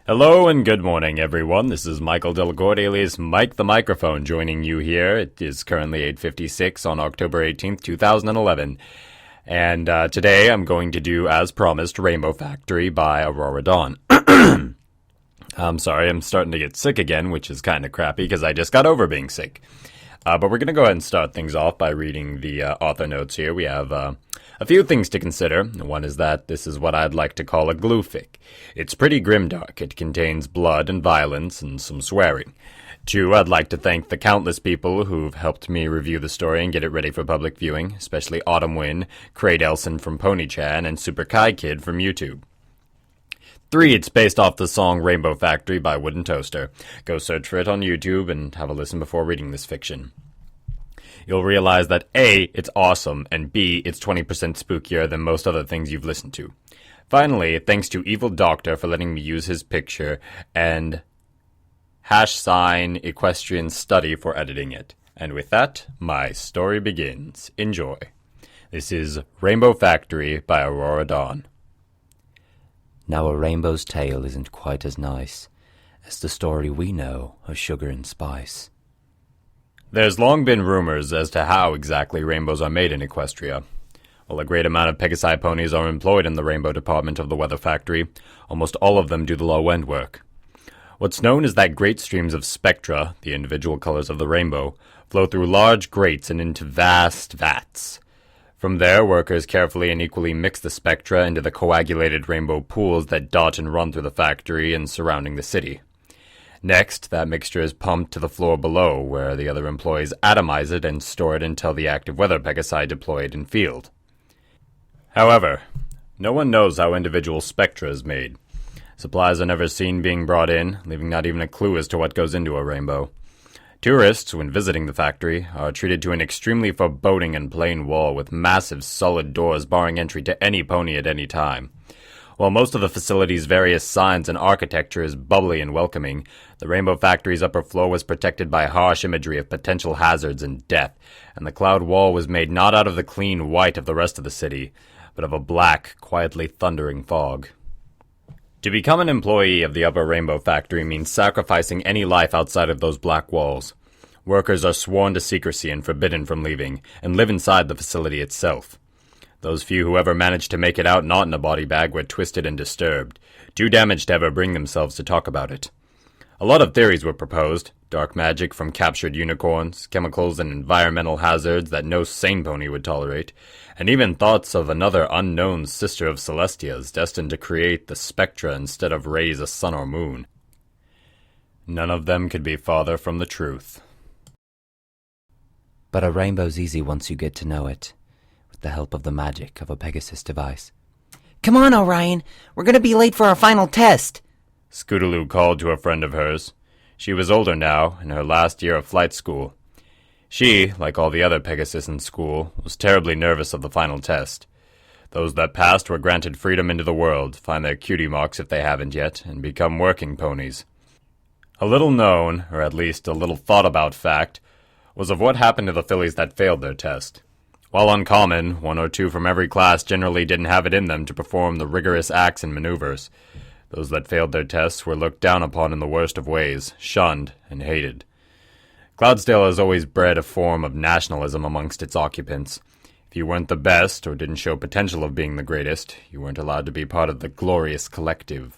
Hello and good morning, everyone. This is Michael Delagorde, alias Mike the Microphone, joining you here. It is currently 8:56 on October 18th, 2011. And today I'm going to do, as promised, Rainbow Factory by Aurora Dawn. I'm sorry, I'm starting to get sick again, which is kind of crappy because I just got over being sick. But we're going to go ahead and start things off by reading the author notes here. We have a few things to consider. One is that this is what I'd like to call a glue-fic. It's pretty grimdark. It contains blood and violence and some swearing. 2, I'd like to thank the countless people who've helped me review the story and get it ready for public viewing, especially Autumn Wynn, Craig Elson from Ponychan, and Super Kai Kid from YouTube. 3, it's based off the song Rainbow Factory by Wooden Toaster. Go search for it on YouTube and have a listen before reading this fiction. You'll realize that A, it's awesome, and B, it's 20% spookier than most other things you've listened to. Finally, thanks to Evil Doctor for letting me use his picture and # equestrian study for editing it. And with that, my story begins. Enjoy. This is Rainbow Factory by Aurora Dawn. Now a rainbow's tale isn't quite as nice as the story we know of Sugar and Spice. There's long been rumors as to how exactly rainbows are made in Equestria. While a great amount of Pegasi ponies are employed in the rainbow department of the weather factory, almost all of them do the low-end work. What's known is that great streams of spectra, the individual colors of the rainbow, flow through large grates and into vast vats. From there, workers carefully and equally mix the spectra into the coagulated rainbow pools that dot and run through the factory and surrounding the city. Next, that mixture is pumped to the floor below, where the other employees atomize it and store it until the active weather Pegasi deployed in field. However, no one knows how individual spectra is made. Supplies are never seen being brought in, leaving not even a clue as to what goes into a rainbow. Tourists, when visiting the factory, are treated to an extremely foreboding and plain wall with massive solid doors barring entry to any pony at any time. While most of the facility's various signs and architecture is bubbly and welcoming, the Rainbow Factory's upper floor was protected by harsh imagery of potential hazards and death, and the cloud wall was made not out of the clean white of the rest of the city, but of a black, quietly thundering fog. To become an employee of the Upper Rainbow Factory means sacrificing any life outside of those black walls. Workers are sworn to secrecy and forbidden from leaving, and live inside the facility itself. Those few who ever managed to make it out not in a body bag were twisted and disturbed, too damaged to ever bring themselves to talk about it. A lot of theories were proposed: dark magic from captured unicorns, chemicals and environmental hazards that no sane pony would tolerate, and even thoughts of another unknown sister of Celestia's destined to create the spectra instead of raise a sun or moon. None of them could be farther from the truth. But a rainbow's easy once you get to know it, with the help of the magic of a Pegasus device. Come on, Orion. We're going to be late for our final test. Scootaloo called to a friend of hers. She was older now, in her last year of flight school. She, like all the other Pegasus in school, was terribly nervous of the final test. Those that passed were granted freedom into the world, find their cutie marks if they haven't yet, and become working ponies. A little known, or at least a little thought about fact, was of what happened to the fillies that failed their test. While uncommon, 1 or 2 from every class generally didn't have it in them to perform the rigorous acts and maneuvers. Those that failed their tests were looked down upon in the worst of ways, shunned and hated. Cloudsdale has always bred a form of nationalism amongst its occupants. If you weren't the best, or didn't show potential of being the greatest, you weren't allowed to be part of the glorious collective.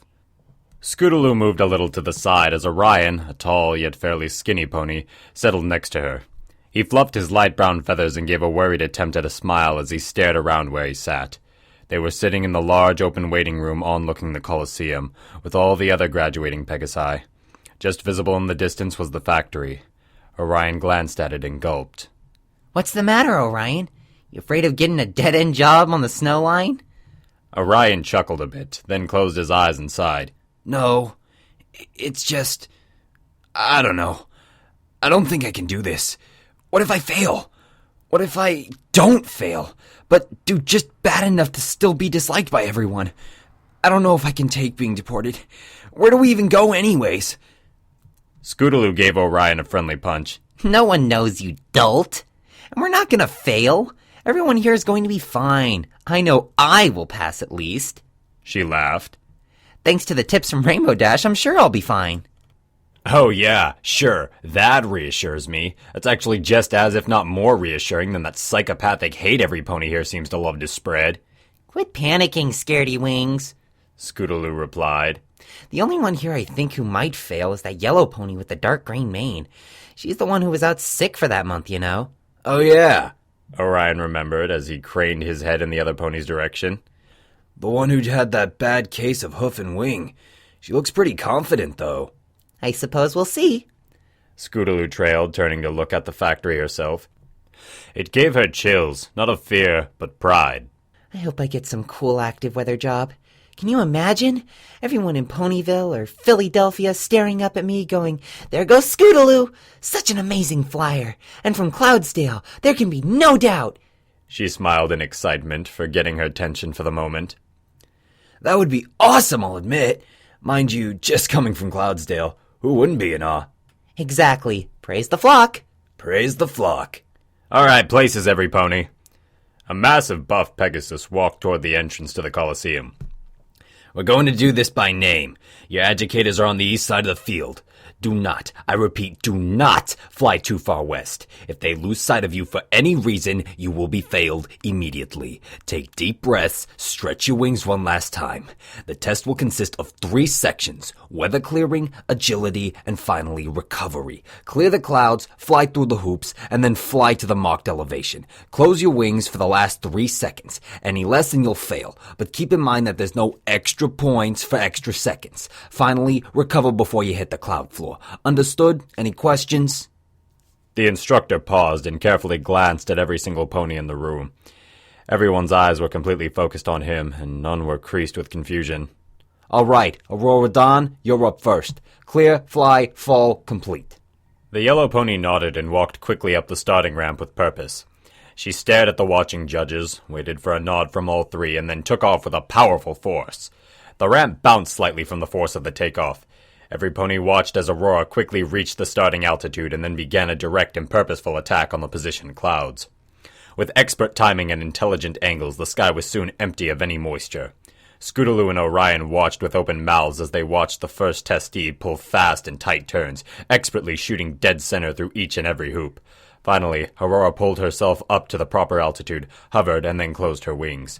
Scootaloo moved a little to the side as Orion, a tall yet fairly skinny pony, settled next to her. He fluffed his light brown feathers and gave a worried attempt at a smile as he stared around where he sat. They were sitting in the large open waiting room overlooking the Colosseum, with all the other graduating Pegasi. Just visible in the distance was the factory. Orion glanced at it and gulped. What's the matter, Orion? You afraid of getting a dead-end job on the snow line? Orion chuckled a bit, then closed his eyes and sighed. No, it's just... I don't know. I don't think I can do this. What if I fail? What if I don't fail, but do just bad enough to still be disliked by everyone? I don't know if I can take being deported. Where do we even go anyways? Scootaloo gave Orion a friendly punch. No one knows, you dolt. And we're not going to fail. Everyone here is going to be fine. I know I will pass at least. She laughed. Thanks to the tips from Rainbow Dash, I'm sure I'll be fine. Oh yeah, sure, that reassures me. That's actually just as, if not more reassuring than that psychopathic hate every pony here seems to love to spread. Quit panicking, Scaredy Wings. Scootaloo replied. The only one here I think who might fail is that yellow pony with the dark green mane. She's the one who was out sick for that month, you know. Oh yeah, Orion remembered as he craned his head in the other pony's direction. The one who'd had that bad case of hoof and wing. She looks pretty confident, though. I suppose we'll see. Scootaloo trailed, turning to look at the factory herself. It gave her chills, not of fear, but pride. I hope I get some cool active weather job. Can you imagine? Everyone in Ponyville or Philadelphia staring up at me going, "There goes Scootaloo! Such an amazing flyer! And from Cloudsdale, there can be no doubt!" She smiled in excitement, forgetting her tension for the moment. That would be awesome, I'll admit. Mind you, just coming from Cloudsdale, who wouldn't be in awe? Exactly. Praise the flock. Praise the flock. All right, places, every pony. A massive buff Pegasus walked toward the entrance to the Colosseum. We're going to do this by name. Your educators are on the east side of the field. Do not, I repeat, do not fly too far west. If they lose sight of you for any reason, you will be failed immediately. Take deep breaths, stretch your wings one last time. The test will consist of 3 sections: weather clearing, agility, and finally recovery. Clear the clouds, fly through the hoops, and then fly to the marked elevation. Close your wings for the last 3 seconds. Any less and you'll fail, but keep in mind that there's no extra points for extra seconds. Finally, recover before you hit the cloud floor. Understood? Any questions? The instructor paused and carefully glanced at every single pony in the room. Everyone's eyes were completely focused on him, and none were creased with confusion. All right, Aurora Dawn, you're up first. Clear, fly, fall, complete. The yellow pony nodded and walked quickly up the starting ramp with purpose. She stared at the watching judges, waited for a nod from all 3, and then took off with a powerful force. The ramp bounced slightly from the force of the takeoff. Every pony watched as Aurora quickly reached the starting altitude and then began a direct and purposeful attack on the positioned clouds. With expert timing and intelligent angles, the sky was soon empty of any moisture. Scootaloo and Orion watched with open mouths as they watched the first testee pull fast and tight turns, expertly shooting dead center through each and every hoop. Finally, Aurora pulled herself up to the proper altitude, hovered, and then closed her wings.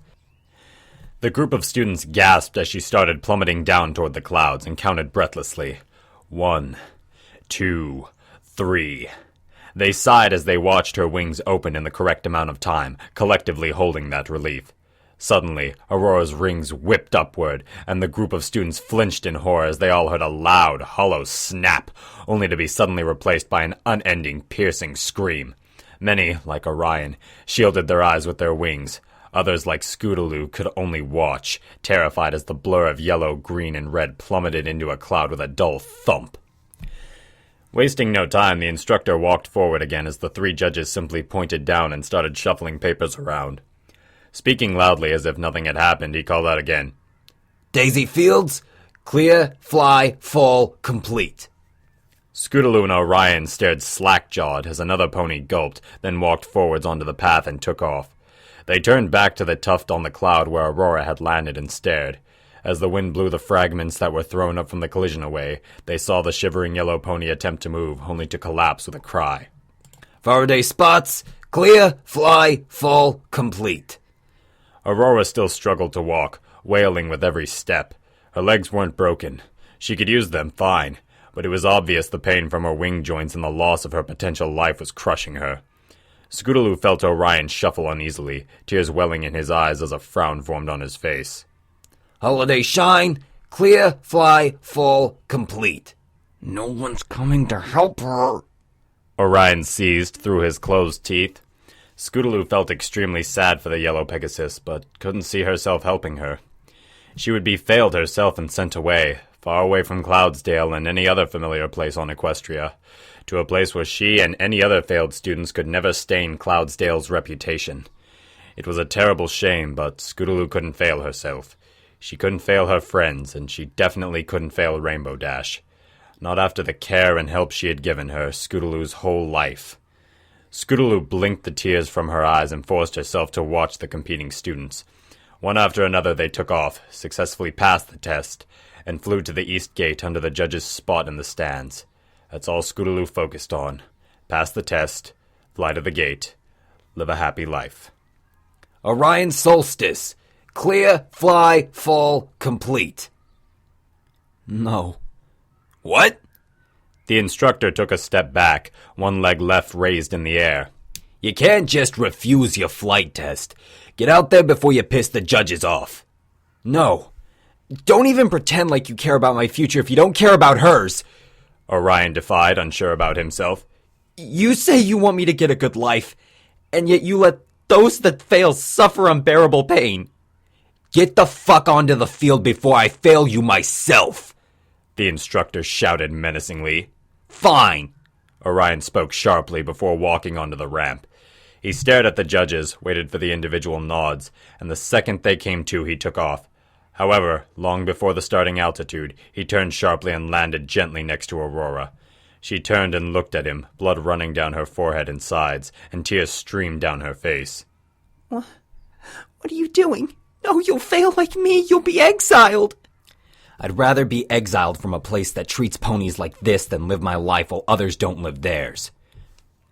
The group of students gasped as she started plummeting down toward the clouds and counted breathlessly. 1, 2, 3. They sighed as they watched her wings open in the correct amount of time, collectively holding that relief. Suddenly, Aurora's rings whipped upward, and the group of students flinched in horror as they all heard a loud, hollow snap, only to be suddenly replaced by an unending, piercing scream. Many, like Orion, shielded their eyes with their wings. Others, like Scootaloo, could only watch, terrified as the blur of yellow, green, and red plummeted into a cloud with a dull thump. Wasting no time, the instructor walked forward again as the 3 judges simply pointed down and started shuffling papers around. Speaking loudly as if nothing had happened, he called out again. Daisy Fields, clear, fly, fall, complete. Scootaloo and Orion stared slack-jawed as another pony gulped, then walked forwards onto the path and took off. They turned back to the tuft on the cloud where Aurora had landed and stared. As the wind blew the fragments that were thrown up from the collision away, they saw the shivering yellow pony attempt to move, only to collapse with a cry. Faraday spots, clear, fly, fall, complete. Aurora still struggled to walk, wailing with every step. Her legs weren't broken. She could use them fine, but it was obvious the pain from her wing joints and the loss of her potential life was crushing her. Scootaloo felt Orion shuffle uneasily, tears welling in his eyes as a frown formed on his face. Holiday shine, clear, fly, fall, complete. No one's coming to help her. Orion seized through his closed teeth. Scootaloo felt extremely sad for the yellow Pegasus, but couldn't see herself helping her. She would be failed herself and sent away, far away from Cloudsdale and any other familiar place on Equestria, to a place where she and any other failed students could never stain Cloudsdale's reputation. It was a terrible shame, but Scootaloo couldn't fail herself. She couldn't fail her friends, and she definitely couldn't fail Rainbow Dash. Not after the care and help she had given her, Scootaloo's whole life. Scootaloo blinked the tears from her eyes and forced herself to watch the competing students. One after another they took off, successfully passed the test, and flew to the east gate under the judge's spot in the stands. That's all Scootaloo focused on. Pass the test, fly to the gate, live a happy life. Orion Solstice. Clear, fly, fall, complete. No. What? The instructor took a step back, one leg left raised in the air. You can't just refuse your flight test. Get out there before you piss the judges off. No. Don't even pretend like you care about my future if you don't care about hers. Orion defied, unsure about himself. You say you want me to get a good life, and yet you let those that fail suffer unbearable pain. Get the fuck onto the field before I fail you myself. The instructor shouted menacingly. Fine. Orion spoke sharply before walking onto the ramp. He stared at the judges, waited for the individual nods, and the second they came to, he took off. However, long before the starting altitude, he turned sharply and landed gently next to Aurora. She turned and looked at him, blood running down her forehead and sides, and tears streamed down her face. What are you doing? No, you'll fail like me. You'll be exiled. I'd rather be exiled from a place that treats ponies like this than live my life while others don't live theirs.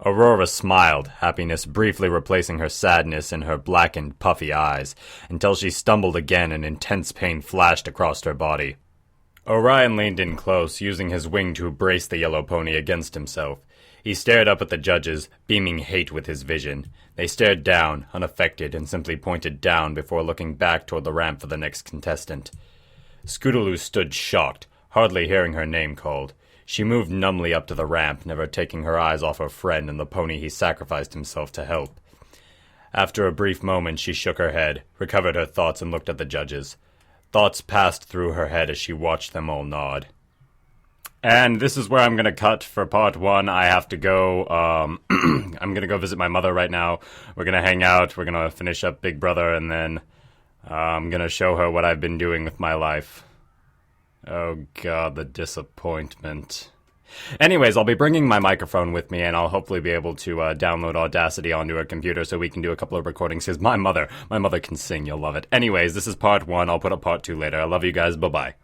Aurora smiled, happiness briefly replacing her sadness in her blackened, puffy eyes, until she stumbled again and intense pain flashed across her body. Orion leaned in close, using his wing to brace the yellow pony against himself. He stared up at the judges, beaming hate with his vision. They stared down, unaffected, and simply pointed down before looking back toward the ramp for the next contestant. Scootaloo stood shocked, hardly hearing her name called. She moved numbly up to the ramp, never taking her eyes off her friend and the pony he sacrificed himself to help. After a brief moment, she shook her head, recovered her thoughts, and looked at the judges. Thoughts passed through her head as she watched them all nod. And this is where I'm going to cut for part one. I have to go, I'm going to go visit my mother right now. We're going to hang out, we're going to finish up Big Brother, and then I'm going to show her what I've been doing with my life. Oh god, the disappointment. Anyways, I'll be bringing my microphone with me, and I'll hopefully be able to download Audacity onto a computer so we can do a couple of recordings, because my mother can sing, you'll love it. Anyways, this is part one, I'll put up part two later. I love you guys, bye-bye.